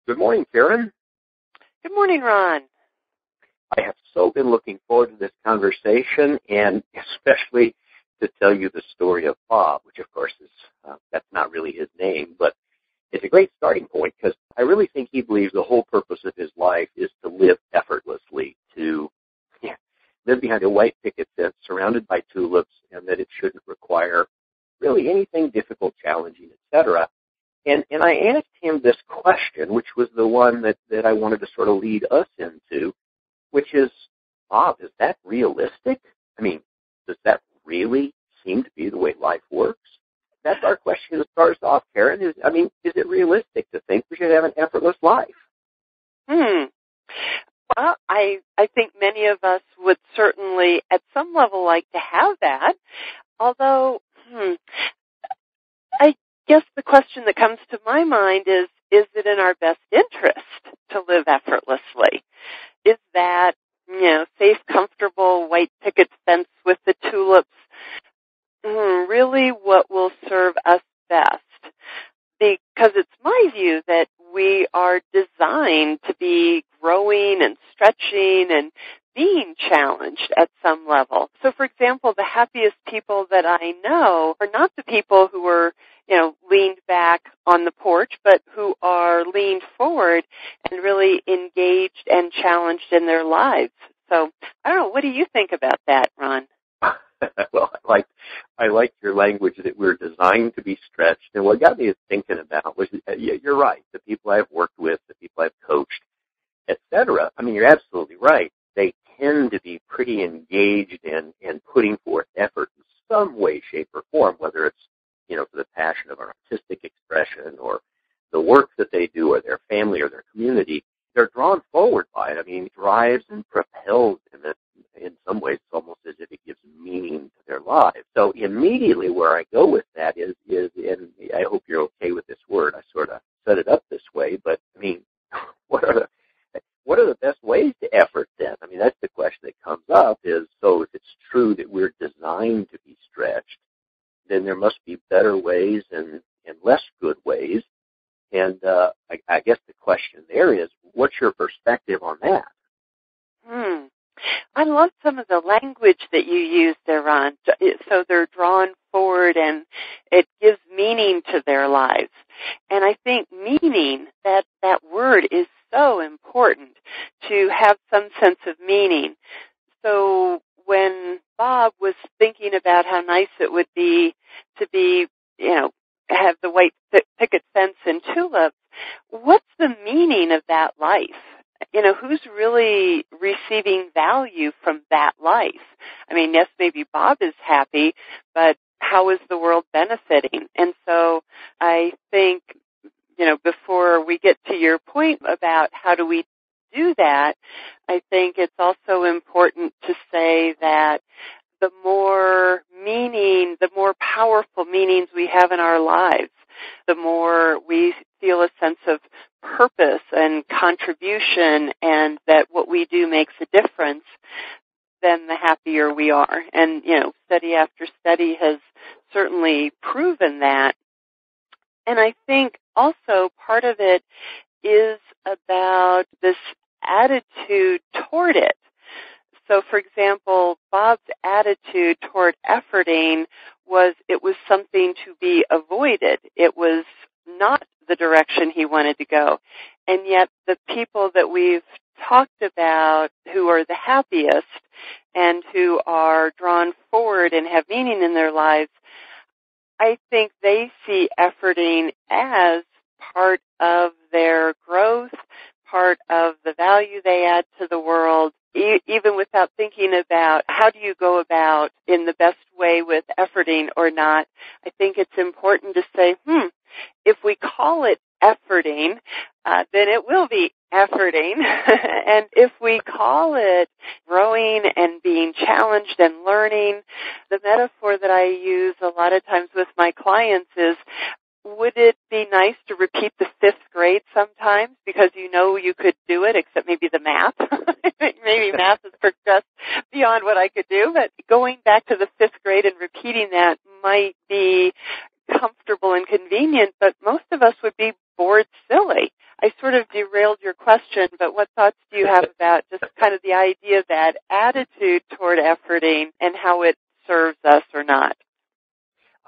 Good morning, Karen. Good morning, Ron. I have so been looking forward to this conversation, and especially to tell you the story of Bob, which of course is, that's not really his name, but it's a great starting point because I really think he believes the whole purpose of his life is to live effortlessly, to live behind a white picket fence surrounded by tulips, and that it shouldn't require really anything difficult, challenging, etc. And I asked him this question, which was the one that I wanted to sort of lead us into, which is, Bob, is that realistic? I mean, does that really seem to be the way life works? That's our question to start us off, Karen. Is it realistic to think we should have an effortless life? Well, I think many of us would certainly at some level like to have that, although I guess the question that comes to my mind is it in our best interest to live effortlessly? Is that, safe, comfortable, white picket fence with the tulips really what will serve us best? Because it's my view that we are designed to be growing and stretching and being challenged at some level. So, for example, the happiest people that I know are not the people who are, leaned back on the porch, but who are leaned forward and really engaged and challenged in their lives. So, I don't know, what do you think about that, Ron? Well, I like your language that we're designed to be stretched. And what got me thinking about was, you're right, the people I've worked with, the people I've coached, etc. I mean, you're absolutely right. They tend to be pretty engaged and putting forth effort in some way, shape, or form, whether it's, for the passion of an artistic expression or the work that they do or their family or their community. They're drawn forward by it. I mean, it drives and propels them. In some ways, it's almost as if it gives meaning to their lives. So immediately where I go with that is, and I hope you're okay with this word, I sort of set it up this way, but I mean, what are the best ways to effort then? I mean, that's the question that comes up is, so if it's true that we're designed to be stretched, then there must be better ways and less good ways. And I guess the question there is, what's your perspective on that? I love some of the language that you use there, Ron. So they're drawn forward and it gives meaning to their lives. And I think meaning, that word is so important to have some sense of meaning. So when Bob was thinking about how nice it would be to be, have the white picket fence and tulips, what's the meaning of that life? Who's really receiving value from that life? I mean, yes, maybe Bob is happy, but how is the world benefiting? And so I think, before we get to your point about how do we do that, I think it's also important to say that the more meaning, the more powerful meanings we have in our lives, the more we feel a sense of purpose and contribution and that what we do makes a difference, then the happier we are. And, study after study has certainly proven that. And I think also part of it is about this attitude toward it. So, for example, Bob's attitude toward efforting was it was something to be avoided. It was not the direction he wanted to go. And yet the people that we've talked about who are the happiest and who are drawn forward and have meaning in their lives, I think they see efforting as part of their growth, part of the value they add to the world, even without thinking about how do you go about in the best way with efforting or not. I think it's important to say, if we call it efforting, then it will be efforting. And if we call it growing and being challenged and learning, the metaphor that I use a lot of times with my clients is, would it be nice to repeat the 5th grade sometimes because you could do it, except maybe the math? Maybe math has progressed beyond what I could do, but going back to the 5th grade and repeating that might be comfortable and convenient, but most of us would be bored silly. I sort sort of derailed your question, but what thoughts do you have about just kind of the idea that attitude toward efforting and how it serves us or not?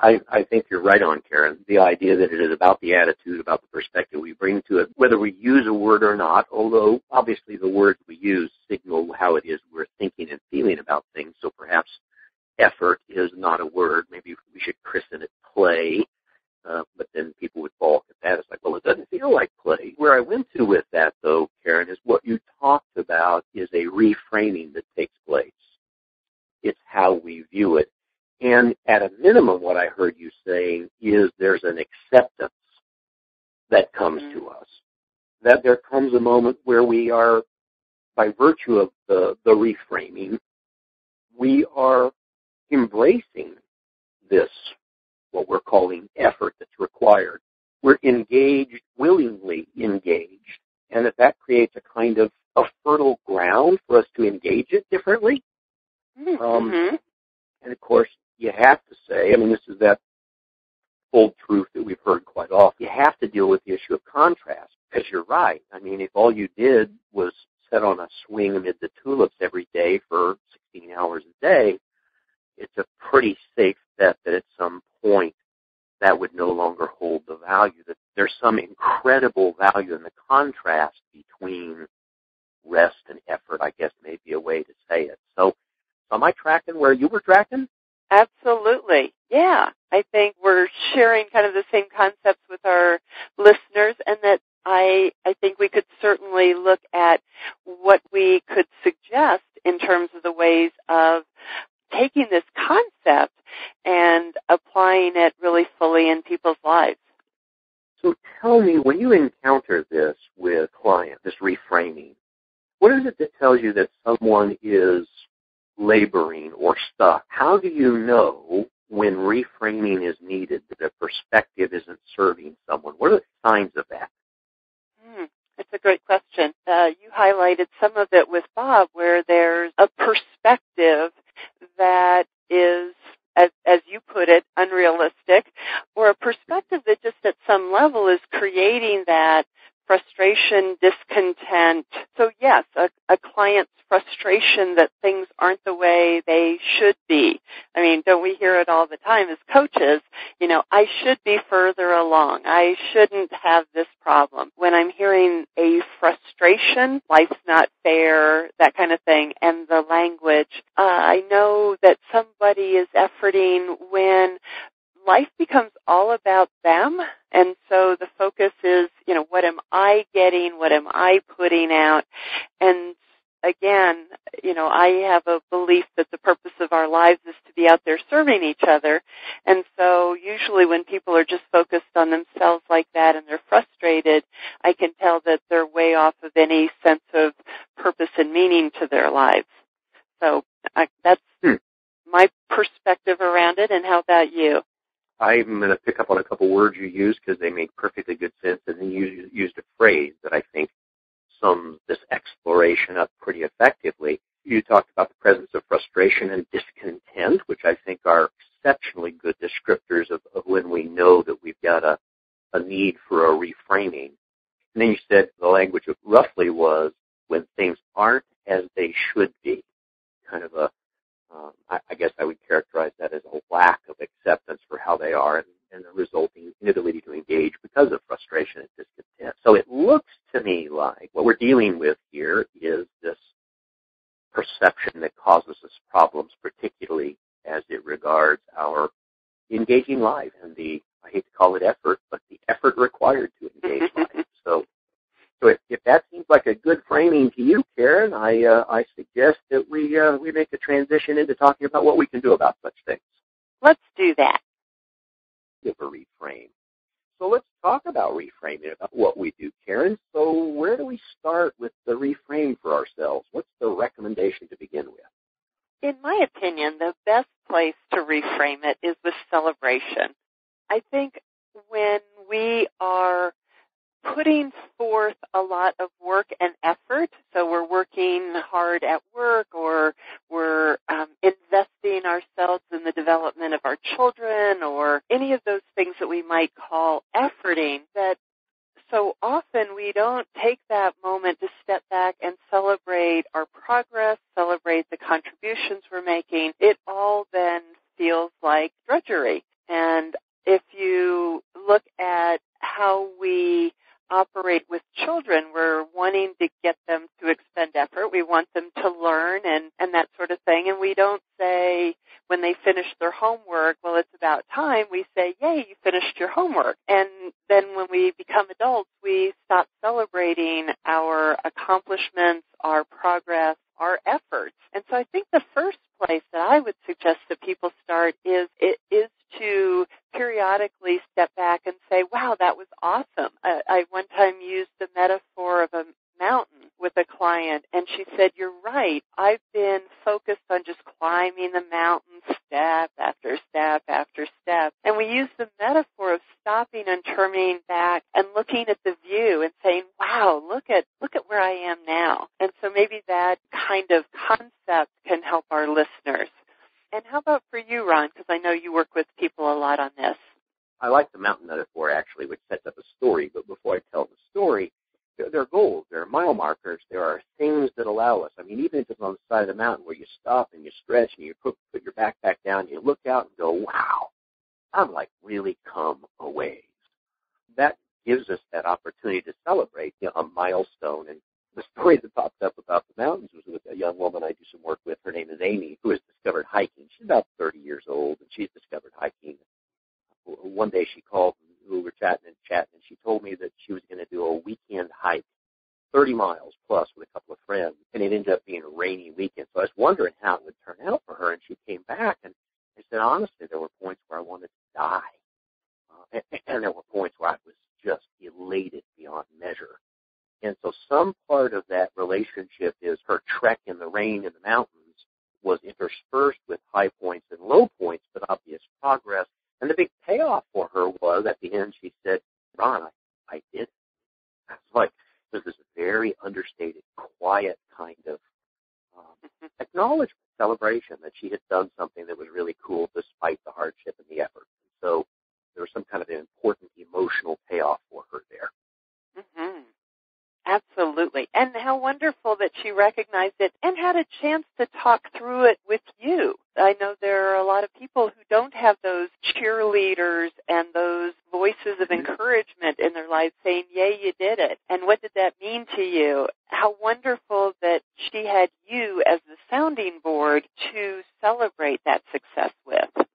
I think you're right on, Karen. The idea that it is about the attitude, about the perspective we bring to it, whether we use a word or not, although obviously the words we use signal how it is we're thinking and feeling about things. So perhaps effort is not a word. Maybe we should christen it play. But then people would balk at that. It's like, well, it doesn't feel like play. Where I went to with that, though, Karen, is what you talked about is a reframing that takes place. It's how we view it. And at a minimum, what I heard you saying is there's an acceptance that comes to us, that there comes a moment where we are, by virtue of the reframing, we are embracing this, what we're calling effort that's required. We're engaged, willingly engaged, and that creates a kind of a fertile ground for us to engage it differently. And of course, you have to say, I mean, this is that old truth that we've heard quite often. You have to deal with the issue of contrast, because you're right. I mean, if all you did was sit on a swing amid the tulips every day for 16 hours a day, it's a pretty safe bet that at some point that would no longer hold the value, that there's some incredible value in the contrast between rest and effort, I guess may be a way to say it. So am I tracking where you were tracking? Absolutely. Yeah. I think we're sharing kind of the same concepts with our listeners, and that I think we could certainly look at what we could suggest in terms of the ways of taking this concept and applying it really fully in people's lives. So tell me, when you encounter this with clients, this reframing, what is it that tells you that someone is laboring or stuck? How do you know when reframing is needed, that a perspective isn't serving someone? What are the signs of that? That's a great question. You highlighted some of it with Bob, where there's a perspective that is, as you put it, unrealistic, or a perspective that just at some level is creating that frustration, discontent. So yes, a client's frustration that things aren't the way they should be. I mean, don't we hear it all the time as coaches? You know, I should be further along. I shouldn't have this problem. When I'm hearing a frustration, life's not fair, that kind of thing, and the language, I know that somebody is efforting when life becomes all about them, and so the focus is, you know, what am I getting, what am I putting out, and again, you know, I have a belief that the purpose of our lives is to be out there serving each other, and so usually when people are just focused on themselves like that and they're frustrated, I can tell that they're way off of any sense of purpose and meaning to their lives. So that's my perspective around it, and how about you? I'm going to pick up on a couple words you used because they make perfectly good sense, and then you used a phrase that I think sums this exploration up pretty effectively. You talked about the presence of frustration and discontent, which I think are exceptionally good descriptors of when we know that we've got a need for a reframing. And then you said the language roughly was when things aren't as they should be, kind of I guess I would characterize that as a lack of acceptance for how they are, and the resulting inability to engage because of frustration and discontent. So it looks to me like what we're dealing with here is this perception that causes us problems, particularly as it regards our engaging life and the, I hate to call it effort, but the effort required to engage life. So if that seems like a good framing to you, Karen, I suggest that we make a transition into talking about what we can do about such things. Let's do that. Give a reframe. So let's talk about reframing, about what we do, Karen. So where do we start with the reframe for ourselves? What's the recommendation to begin with? In my opinion, the best place to reframe it is with celebration. I think when we are putting forth a lot of work and effort, so we're working hard at work, or we're investing ourselves in the development of our children, or any of those things that we might call efforting, that so often we don't take that moment to step back and celebrate our progress, celebrate the contributions we're making. It all then feels like drudgery. And if you look at how we operate with children, we're wanting to get them to expend effort. We want them to learn and that sort of thing. And we don't say when they finish their homework, well, it's about time. We say, yay, you finished your homework. And then when we become adults, we stop celebrating our accomplishments, our progress, our efforts. And so I think the first place that I would suggest that people start is to periodically step back and say, wow, that was awesome. I one time used the metaphor of a mountain with a client, and she said, you're right. I've been focused on just climbing the mountain step after step after step. And we use the metaphor of stopping and turning back and looking at the view and saying, wow, look at where I am now. And so maybe that kind of concept can help our listeners. And how about for you, Ron? Because I know you work with people a lot on this. I like the mountain metaphor, actually, which sets up a story. But before I tell the story, there are goals, there are mile markers, there are things that allow us. I mean, even if it's on the side of the mountain where you stop and you stretch and you put your backpack down and you look out and go, wow, I'm like really come a ways. That gives us that opportunity to celebrate a milestone. And the story that popped up about the mountains was with a young woman I do some work with. Her name is Amy, who has discovered hiking. She's about 30 years old, and she's discovered hiking. One day she called, and we were chatting, and she told me that she was going to do a weekend hike, 30 miles plus with a couple of friends, and it ended up being a rainy weekend. So I was wondering how it would turn out for her, and she came back, and I said, honestly, there were points where I wanted to die, and there were points where I was just elated beyond measure. And so some part of that relationship is her trek in the rain in the mountains was interspersed with high points and low points, but obvious progress. And the big payoff for her was, at the end, she said, Ron, I did it. I was like, this is a very understated, quiet kind of acknowledgement, celebration that she had done something that was really cool despite the hardship and the effort. And so there was some kind of an important emotional payoff for her there. Mm-hmm. Absolutely. And how wonderful that she recognized it and had a chance to talk through it with you. I know there are a lot of people who don't have those cheerleaders and those voices of encouragement in their lives saying, yay, you did it. And what did that mean to you? How wonderful that she had you as the sounding board to celebrate that success with.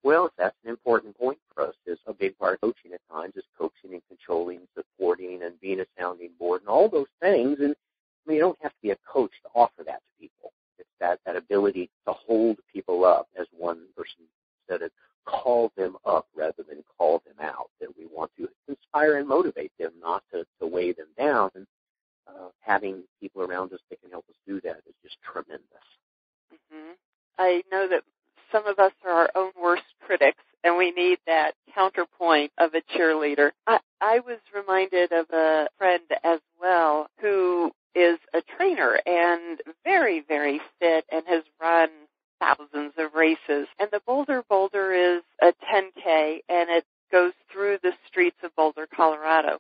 Well, that's an important point for us. Is a big part of coaching at times is coaching and controlling, supporting, and being a sounding board and all those things. And I mean, you don't have to be a coach to offer that to people. It's that ability to hold people up, as one person said it, call them up rather than call them out, that we want to inspire and motivate them, not to weigh them down. And having people around us that can help us do that is just tremendous. Mm-hmm. I know that some of us are our own worst critics, and we need that counterpoint of a cheerleader. I was reminded of a friend as well who is a trainer and very, very fit and has run thousands of races. And the Boulder is a 10K, and it goes through the streets of Boulder, Colorado.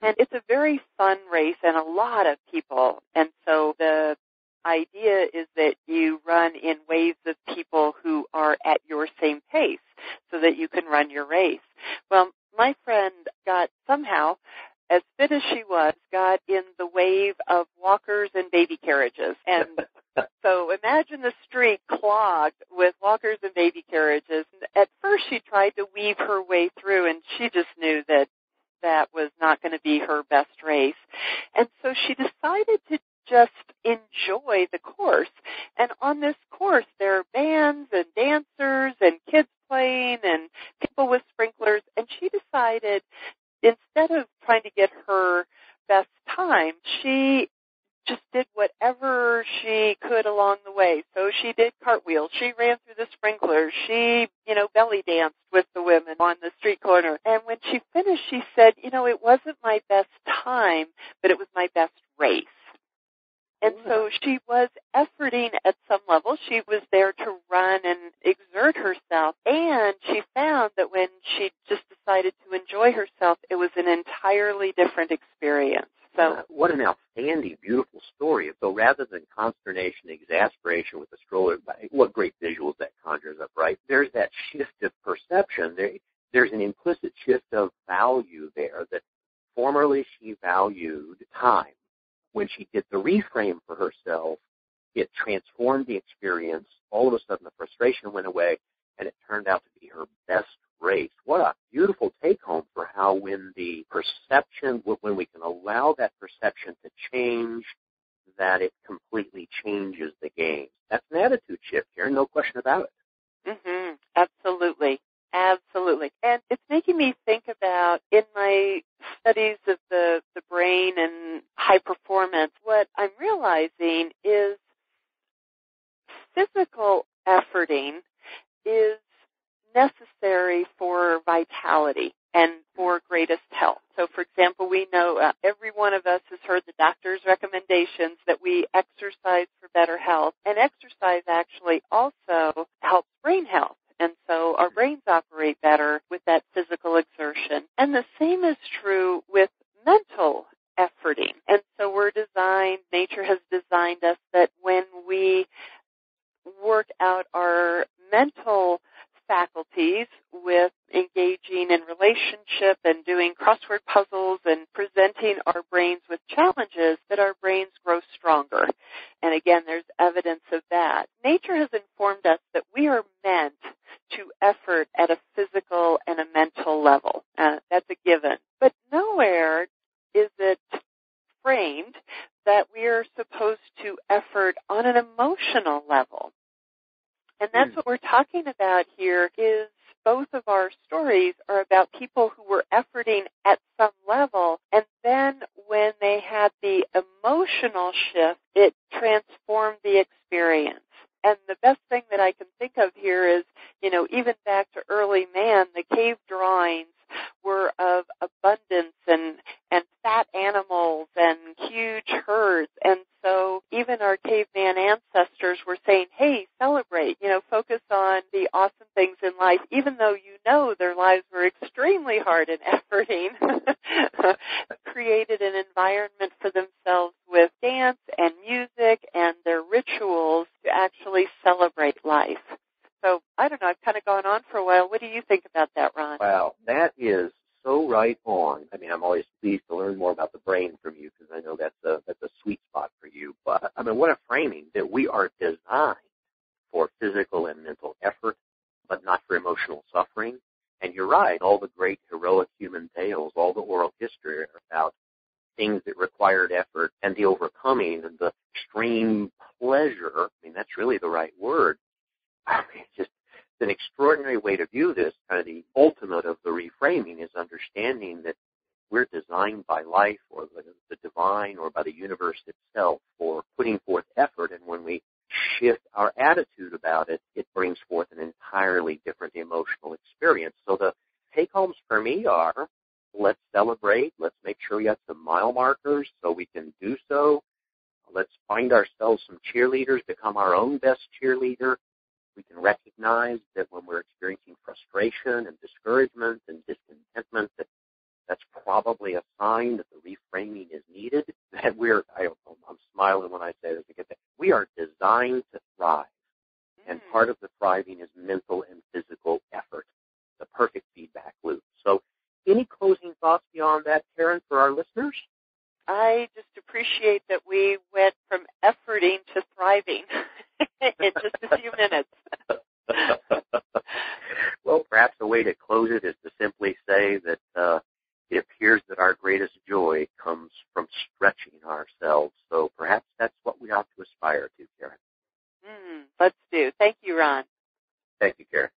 And it's a very fun race and a lot of people. And so the idea is that you run in waves of people who are at your same pace so that you can run your race. Well, my friend got somehow, as fit as she was, got in the wave of walkers and baby carriages. And so imagine the street clogged with walkers and baby carriages. At first she tried to weave her way through, and she just knew that that was not going to be her best race. And so she decided to just enjoy the course. And on this course, there are bands and dancers and kids playing and people with sprinklers. And she decided, instead of trying to get her best time, she just did whatever she could along the way. So she did cartwheels. She ran through the sprinklers. She, belly danced with the women on the street corner. And when she finished, she said, it wasn't my best time, but it was my best race. And so she was efforting at some level. She was there to run and exert herself. And she found that when she just decided to enjoy herself, it was an entirely different experience. So, what an outstanding, beautiful story. So rather than consternation, exasperation with the stroller, what great visuals that conjures up, right? There's that shift of perception. There's an implicit shift of value there that formerly she valued time. When she did the reframe for herself, it transformed the experience. All of a sudden, the frustration went away, and it turned out to be her best race. What a beautiful take-home for how when the perception, when we can allow that perception to change, that it completely changes the game. That's an attitude shift here, no question about it. Mm-hmm. Absolutely. Absolutely. And it's making me think about, in my studies of the brain and high performance, what I'm realizing is physical efforting is necessary for vitality and for greatest health. So, for example, we know every one of us has heard the doctor's recommendations that we exercise for better health, and exercise actually also helps brain health. And so our brains operate better with that physical exertion. And the same is true with mental efforting. And so nature has designed us that when we work out our mental faculties with engaging in relationship and doing crossword puzzles and presenting our brains with challenges, that our brains grow stronger. And again, there's evidence of that. Nature has informed us that we are meant to effort at a physical and a mental level. That's a given. But nowhere is it framed that we are supposed to effort on an emotional level. And that's what we're talking about here, is both of our stories are about people who were efforting at some level, and then when they had the emotional shift, it transformed the experience. And the best thing that I can think of here is, even back to early man, the cave drawings were of abundance and fat animals and huge herds. And so even our caveman ancestors were saying, hey, celebrate, focus on the awesome things in life, even though their lives were extremely hard and efforting, created an environment for themselves with dance and music and their rituals to actually celebrate life. So, I don't know, I've kind of gone on for a while. What do you think about that, Ron? Wow, that is so right on. I mean, I'm always pleased to learn more about the brain from you, because I know that's a sweet spot for you. But, I mean, what a framing, that we are designed for physical and mental effort, but not for emotional suffering. And you're right, all the great heroic human tales, all the oral history are about things that required effort and the overcoming and the extreme pleasure. I mean, that's really the right word. I mean, it's just an extraordinary way to view this. Kind of the ultimate of the reframing is understanding that we're designed by life or the divine or by the universe itself for putting forth effort. And when we shift our attitude about it, it brings forth an entirely different emotional experience. So the take-homes for me are, let's celebrate. Let's make sure we got some mile markers so we can do so. Let's find ourselves some cheerleaders, become our own best cheerleader. We can recognize that when we're experiencing frustration and discouragement and discontentment, that's probably a sign that the reframing is needed. That I'm smiling when I say this because we are designed to thrive, and part of the thriving is mental and physical effort, the perfect feedback loop. So, any closing thoughts beyond that, Karen, for our listeners? I just appreciate that we went from efforting to thriving in just a few minutes. Well, perhaps a way to close it is to simply say that it appears that our greatest joy comes from stretching ourselves. So perhaps that's what we ought to aspire to, Karen. Let's do. Thank you, Ron. Thank you, Karen.